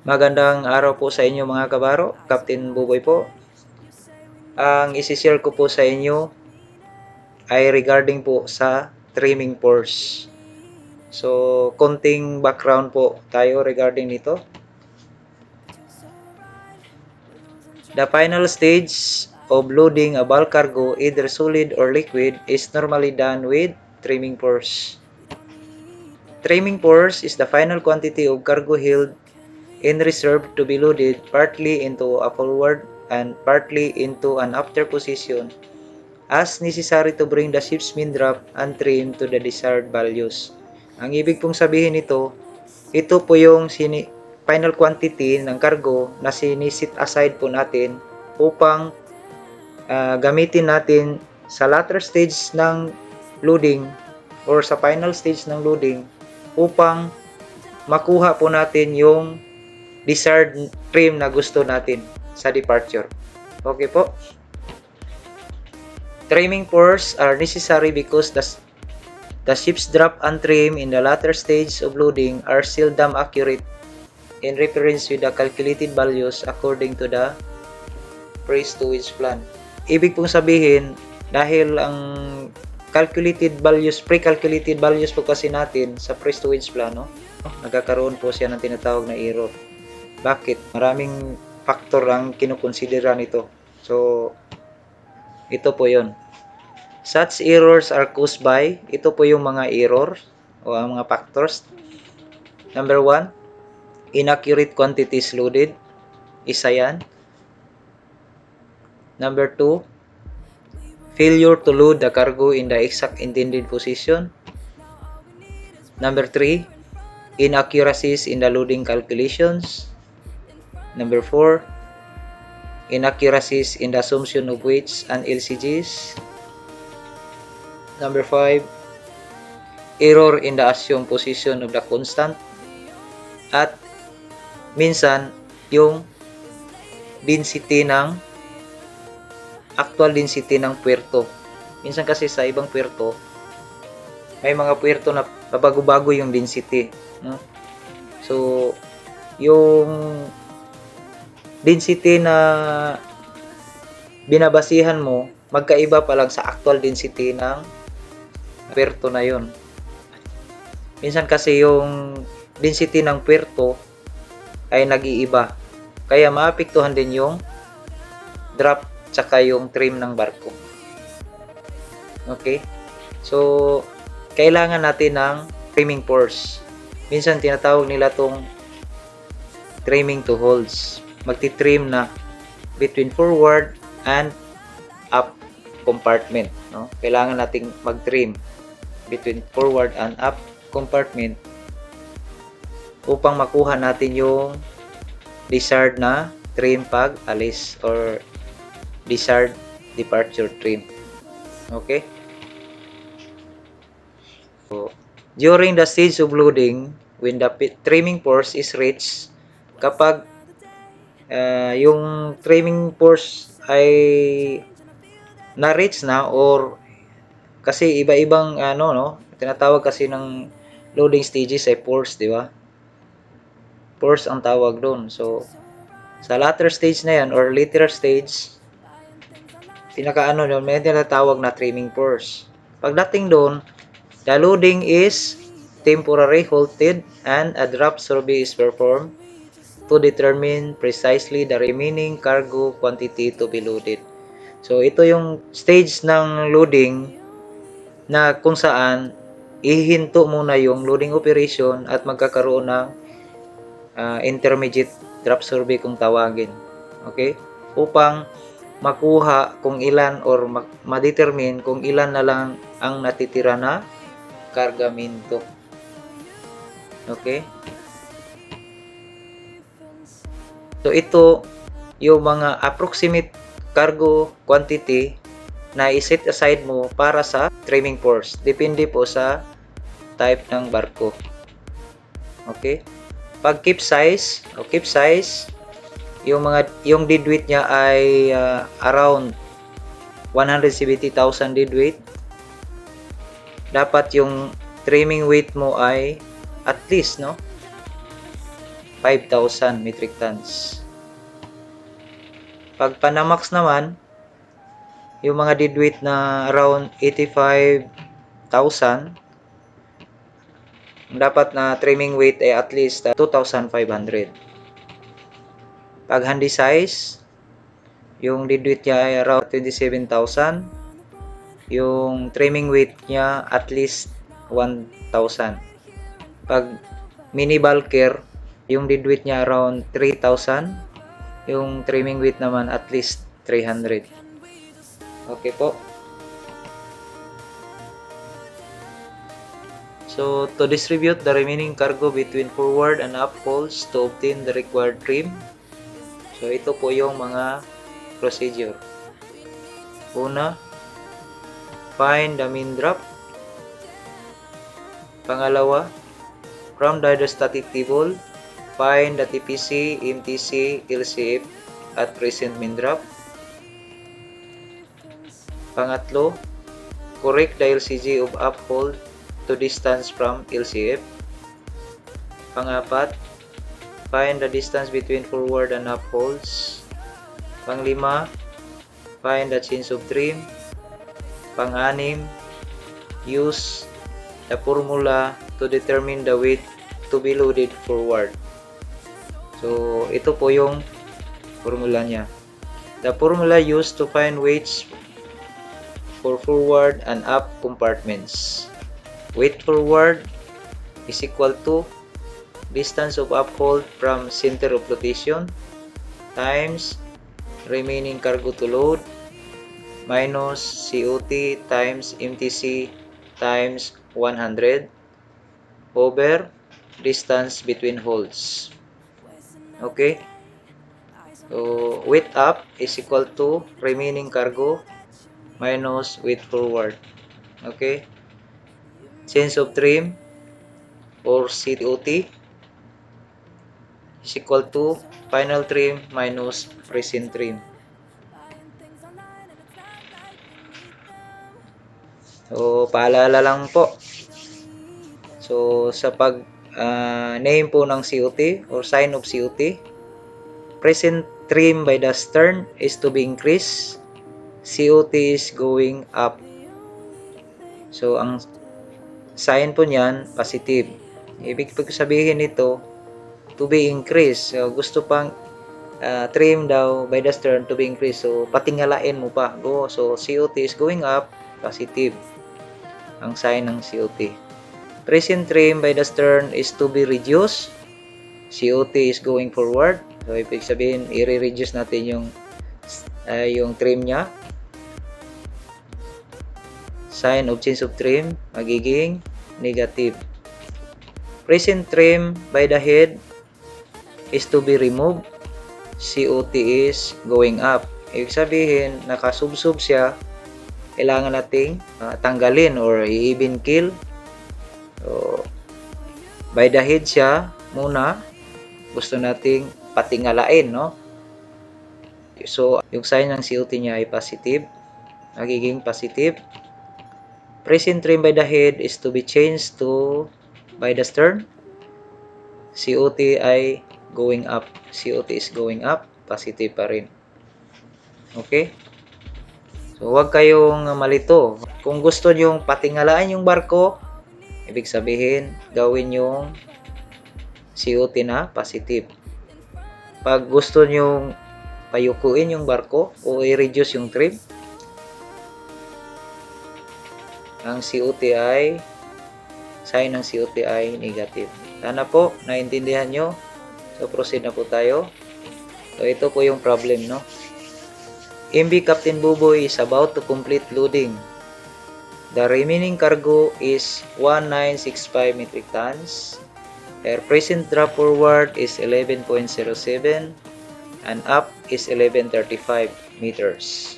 Magandang araw po sa inyo mga kabaro. Captain Buboy po. Ang isi-share ko po sa inyo ay regarding po sa trimming pores. So, konting background po tayo regarding nito. The final stage of loading a bulk cargo, either solid or liquid, is normally done with trimming pores. Trimming pores is the final quantity of cargo held in reserve to be loaded partly into a forward and partly into an after position as necessary to bring the ship's mean draft and trim to the desired values. Ang ibig pong sabihin nito, ito po yung final quantity ng cargo na sinisit aside po natin upang gamitin natin sa latter stage ng loading or sa final stage ng loading upang makuha po natin yung desired trim na gusto natin sa departure. Okay po? Trimming pores are necessary because the ship's draft and trim in the latter stage of loading are seldom accurate in reference with the calculated values according to the press-to-wedge plan. Ibig pong sabihin, dahil ang pre-calculated values po kasi natin sa press-to-wedge plan, no? Nagkakaroon po siya ng tinatawag na error. Bakit? Maraming factor ang kinukonsidera nito. So, ito po yon. Such errors are caused by, ito po yung mga error o ang mga factors. Number 1, inaccurate quantities loaded. Isa yan. Number 2, failure to load the cargo in the exact intended position. Number 3, inaccuracies in the loading calculations. Number 4, inaccuracies in the assumption of weights and LCGs. Number 5, error in the assumed position of the constant. At minsan, yung actual density ng puerto. Minsan kasi sa ibang puerto, may mga puerto na bago-bago yung density. No? So, yung density na binabasihan mo, magkaiba pa lang sa actual density ng puerto na yun. Minsan kasi yung density ng puerto ay nag-iiba. Kaya maapektuhan din yung draft tsaka yung trim ng barko. Okay? So, kailangan natin ng trimming pores. Minsan tinatawag nila tong trimming to holes. Magti-trim na between forward and up compartment. No? Kailangan nating mag-trim between forward and up compartment upang makuha natin yung desired na trim pag alis or desired departure trim. Okay? So, during the stage of loading, when the trimming pores is reached, kapag yung trimming pores ay na-reach na or kasi iba-ibang tinatawag kasi ng loading stages ay pores, di ba? Pores ang tawag doon. So, sa latter stage na yan or later stage, may tinatawag na trimming pores. Pagdating doon, the loading is temporarily halted and a draft survey is performed to determine precisely the remaining cargo quantity to be loaded. So, ito yung stage ng loading na kung saan ihinto muna yung loading operation at magkakaroon ng intermediate draft survey kung tawagin. Okay? Upang makuha kung ilan or ma-determine kung ilan na lang ang natitira na kargamento. Okay? So, ito yung mga approximate cargo quantity na i-set aside mo para sa trimming pores. Depende po sa type ng barko. Okay? Pag capesize, yung deadweight niya ay around 170,000 deadweight. Dapat yung trimming weight mo ay at least 5,000 metric tons. Pag Panamax naman, yung mga deadweight na around 85,000, dapat na trimming weight ay at least 2,500. Pag Handysize, yung deadweight niya ay around 27,000. Yung trimming weight niya at least 1,000. Pag Mini Bulker, yung deadweight niya around 3,000. Yung trimming weight naman at least 300. Okay po. So, to distribute the remaining cargo between forward and aft holds to obtain the required trim. So, ito po yung mga procedure. Una, find the mean drop. Pangalawa, from the hydrostatic table, find the TPC, MTC, LCF at present mean drop. Pangatlo, correct the LCG of uphold to distance from LCF. Pangapat, find the distance between forward and upholds. Panglima, find the change of trim. Pang-anim, use the formula to determine the weight to be loaded forward. So, ito po yung formula niya. The formula used to find weights for forward and up compartments. Weight forward is equal to distance of uphold from center of flotation times remaining cargo to load minus COT times MTC times 100 over distance between holds. Okay? So, weight up is equal to remaining cargo minus weight forward. Okay? Change of trim or COT is equal to final trim minus present trim. So, paalala lang po. So, sa pag name po ng COT or sign of COT, present trim by the stern is to be increased. COT is going up. So, ang sign po niyan, positive. Ibig sabihin nito, to be increased. So, gusto pang trim daw by the stern to be increased. So, patingalain mo pa. Go. So, COT is going up, positive. Ang sign ng COT. Present trim by the stern is to be reduced. COT is going forward. So, ibig sabihin, i-reduce natin yung trim niya. Sign of change of trim magiging negative. Present trim by the head is to be removed. COT is going up. Ibig sabihin, nakasubsob siya. Kailangan nating tanggalin or i-even kill. So, by the head siya muna. Gusto nating patingalain, no? So, yung sign ng COT niya ay positive. Magiging positive. Present trim by the head is to be changed to by the stern. COT ay going up. COT is going up. Positive pa rin. Okay? So, huwag kayong malito. Kung gusto nyo patingalaan yung barko, ibig sabihin, gawin yung COT na positive. Pag gusto nyo payukuin yung barko o i-reduce yung trim, ang COT ay sign ng COT ay negative. Sana po naintindihan nyo. So proceed na po tayo. So ito po yung problem, no? MV Captain Buboy is about to complete loading. The remaining cargo is 1965 metric tons. Her present drop forward is 11.07 and up is 1135 meters.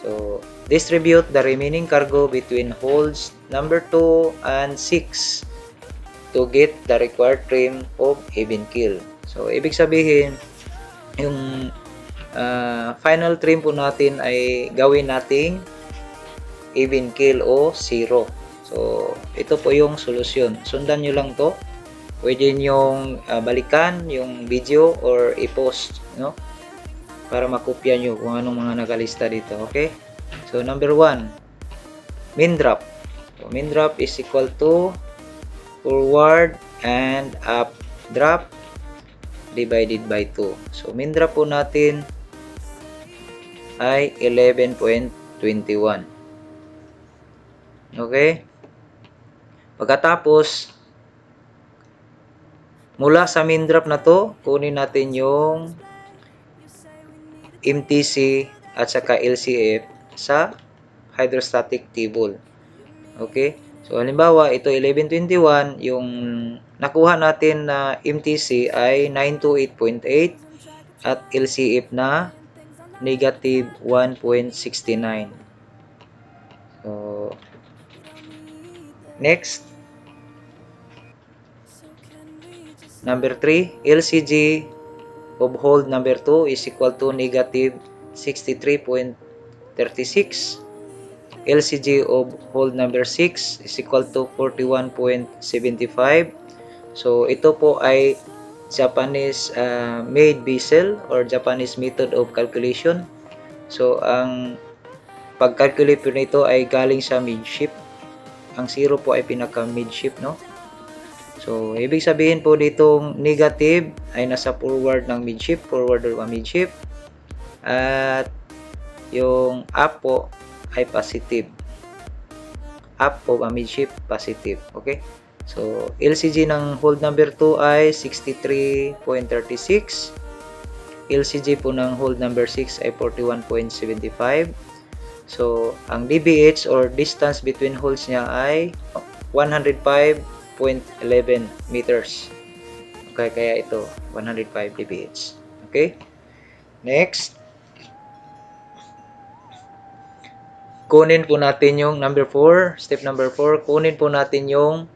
So distribute the remaining cargo between holds number 2 and 6 to get the required trim of even kill. So, ibig sabihin, yung final trim po natin ay gawin nating even kill o 0. So, ito po yung solusyon. Sundan nyo lang to. pwede nyong balikan yung video or i-post, no? Para makopya nyo kung anong mga nakalista dito, okay? So, number 1, mean drop. So, mean drop is equal to forward and up drop divided by 2. So, mean drop po natin ay 11.21. Okay? Pagkatapos, mula sa mean drop na to, kunin natin yung MTC at saka LCF sa hydrostatic table. Okay? So, halimbawa, ito 1121, yung nakuha natin na MTC ay 928.8 at LCF na negative 1.69. So, next, number 3, LCG of hold number 2 is equal to negative 63.36. LCG of hold number 6 is equal to 41.75. So, ito po ay Japanese made bezel or Japanese method of calculation. So, ang pag-calculate po nito ay galing sa midship. Ang 0 po ay pinaka-midship, no? So, ibig sabihin po ditong negative ay nasa forward ng midship, forward of midship. At yung up po ay positive. Up of midship, positive. Okay? So, LCG ng hold number 2 ay 63.36. LCG po ng hold number 6 ay 41.75. So, ang DBH or distance between holds niya ay 105.11 meters. Okay, kaya ito 105 dBH. Okay? Next, kunin po natin yung number 4, step number 4, kunin po natin yung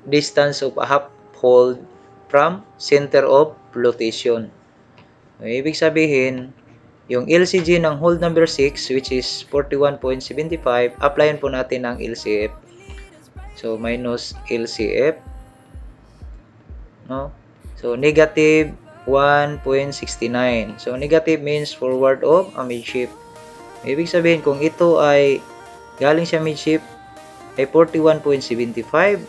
distance of a half hold from center of flotation. Ibig sabihin, yung LCG ng hold number 6, which is 41.75, applyan po natin ang LCF. So, minus LCF. No? So, negative 1.69. So, negative means forward of a midship. Ibig sabihin, kung ito ay galing sa midship, ay 41.75.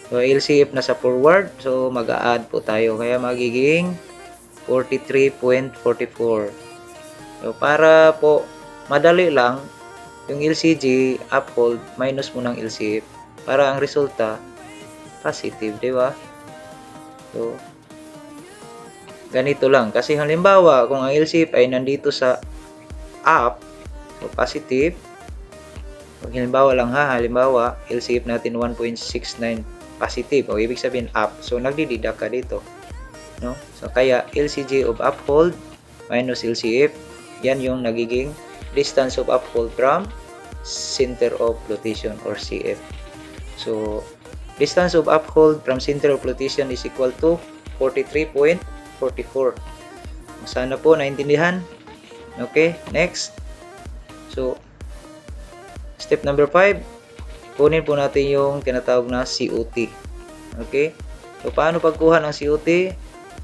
So, LCF na sa forward. So, mag-a-add po tayo. Kaya magiging 43.44. So, para po madali lang, yung LCG uphold minus mo ng LCF para ang resulta positive, di ba? So, ganito lang. Kasi halimbawa, kung ang LCF ay nandito sa up, so positive. Kung halimbawa lang ha, halimbawa, LCF natin 1.69 positive. O, ibig sabihin up. So, nagdididak ka dito. No? So, kaya LCG of uphold minus LCF, yan yung nagiging distance of uphold from center of flotation or CF. So, distance of uphold from center of flotation is equal to 43.44. Sana po naintindihan. Okay, next. So, step number 5, kunin po natin yung tinatawag na COT. Okay? So, paano pagkuha ng COT?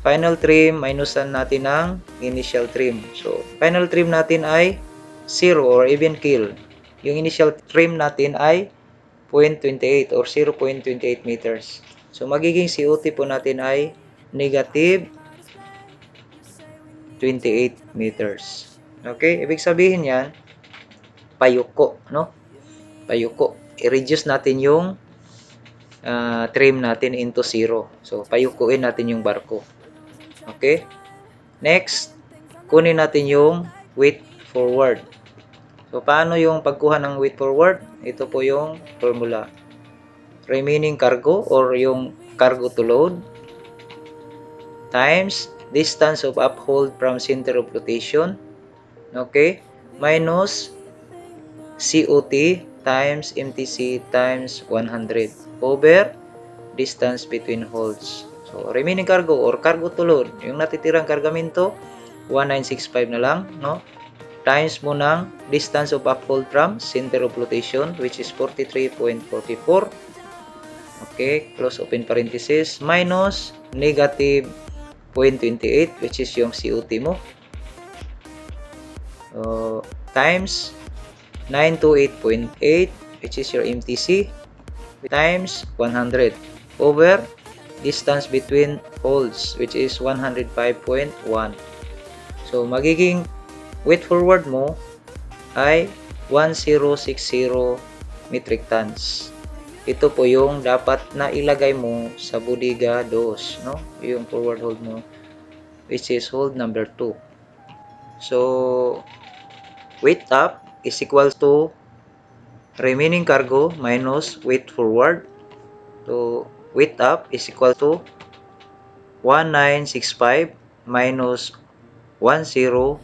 Final trim, minusan natin ng initial trim. So, final trim natin ay 0 or even kill. Yung initial trim natin ay 0.28 or 0.28 meters. So, magiging COT po natin ay negative 28 meters. Okay? Ibig sabihin yan, payuko, no? Payuko. I-reduce natin yung trim natin into 0. So, payukuin natin yung barko. Okay? Next, kunin natin yung weight forward. So, paano yung pagkuha ng weight forward? Ito po yung formula. Remaining cargo or yung cargo to load times distance of uphold from center of flotation. Okay? Minus COT times MTC times 100 over distance between holds. So, remaining cargo or cargo to load, yung natitirang kargamento, 1965 na lang, no? Times mo ng distance of uphold from center of flotation, which is 43.44. Okay, close open parenthesis, minus negative 0.28, which is yung COT mo. Times 928.8, which is your MTC, times 100 over distance between holes, which is 105.1. So, magiging weight forward mo ay 1060 metric tons. Ito po yung dapat na ilagay mo sa bodega 2, no? Yung forward hold mo, which is hold number 2. So, weight up is equal to remaining cargo minus weight forward. So, weight up is equal to 1965 minus 1060.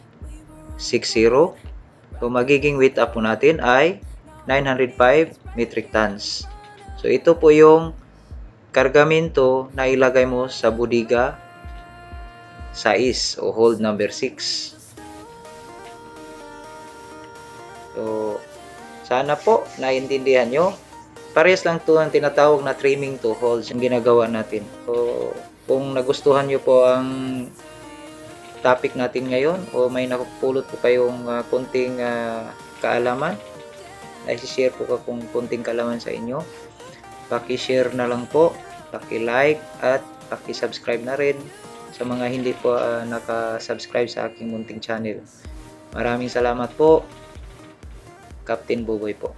So, magiging weight up po natin ay 905 metric tons. So, ito po yung kargamento na ilagay mo sa bodega 6 o hold number 6. So, sana po naintindihan nyo. Parehas lang ito ang tinatawag na trimming to holes yung ginagawa natin. So, kung nagustuhan nyo po ang topic natin ngayon o may nakapulot po kayong kunting kaalaman, i-share po ka kung kunting kaalaman sa inyo, paki-share na lang po, paki-like at paki-subscribe na rin sa mga hindi po naka-subscribe sa aking munting channel. Maraming salamat po. Captain Buboy po.